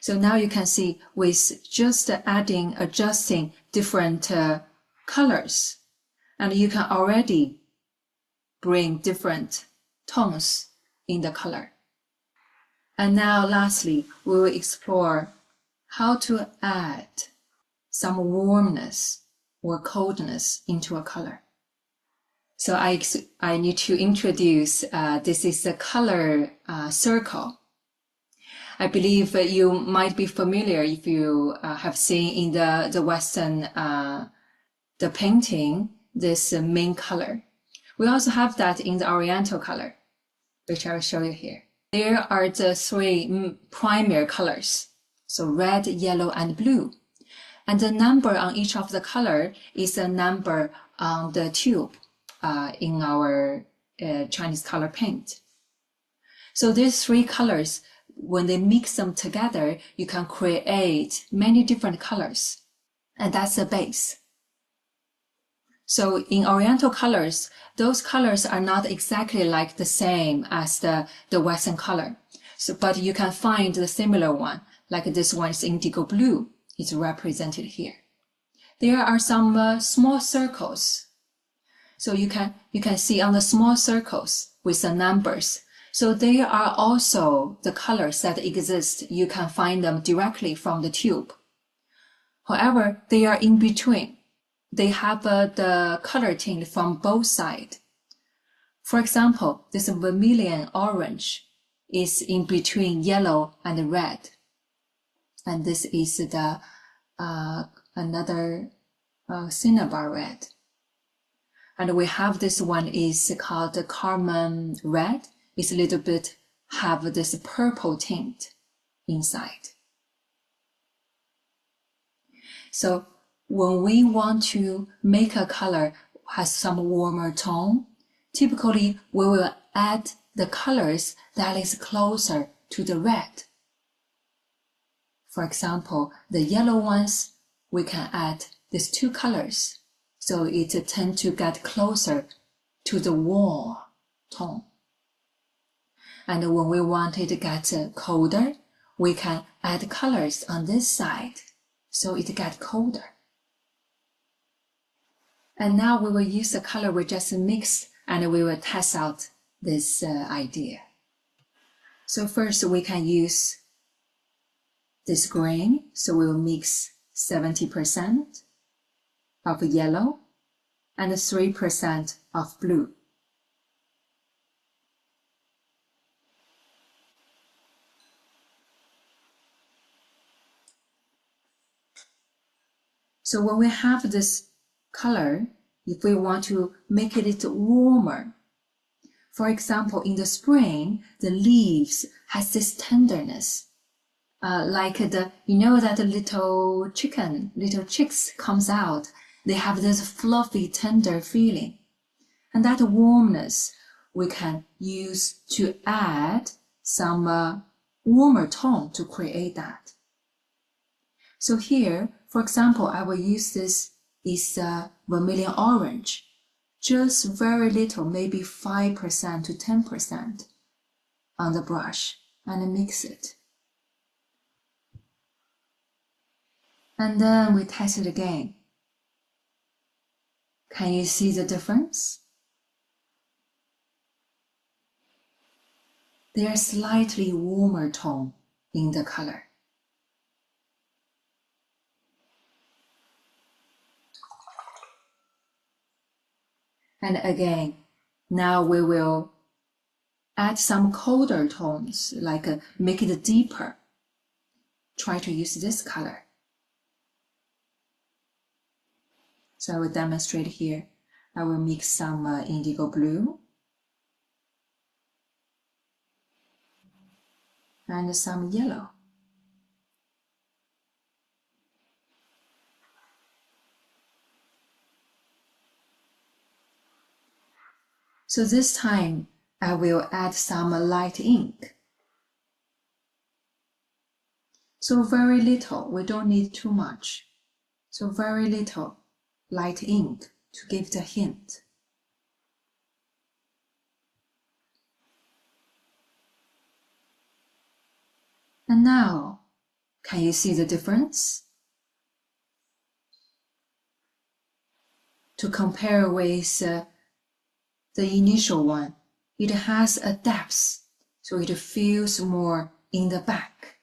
So now you can see with just adjusting different colors, and you can already bring different tones in the color. And now lastly, we will explore how to add some warmness or coldness into a color. So I need to introduce, this is the color circle. I believe you might be familiar if you have seen in the Western, the painting, this main color. We also have that in the Oriental color, which I will show you here. There are the three primary colors, so red, yellow, and blue. And the number on each of the color is a number on the tube in our Chinese color paint. So these three colors, when they mix them together, you can create many different colors, and that's the base. So in Oriental colors, those colors are not exactly like the same as the Western color. So, but you can find the similar one, like this one is indigo blue. It's represented here. There are some small circles. So you can see on the small circles with the numbers. So they are also the colors that exist. You can find them directly from the tube. However, they are in between. They have the color tint from both sides. For example, this vermilion orange is in between yellow and red. And this is the another cinnabar red. And we have this one is called the carmine red. It's a little bit have this purple tint inside. So when we want to make a color has some warmer tone, typically we will add the colors that is closer to the red. For example, the yellow ones, we can add these two colors, so it tends to get closer to the warm tone. And when we want it to get colder, we can add colors on this side, so it gets colder. And now we will use the color we just mixed, and we will test out this idea. So first we can use this green, so we will mix 70% of yellow and 3% of blue. So when we have this color, if we want to make it warmer, for example, in the spring, the leaves has this tenderness. Like that little chicks comes out, they have this fluffy, tender feeling. And that warmness we can use to add some warmer tone to create that. So here, for example, I will use this is vermilion orange, just very little, maybe 5% to 10% on the brush, and mix it. And then we test it again. Can you see the difference? There's slightly warmer tone in the color. And again, now we will add some colder tones, like make it deeper. Try to use this color. So I will demonstrate here. I will mix some indigo blue and some yellow. So this time I will add some light ink. So very little, we don't need too much. So very little light ink to give the hint. And now, Can you see the difference? To compare with the initial one, it has a depth, so it feels more in the back.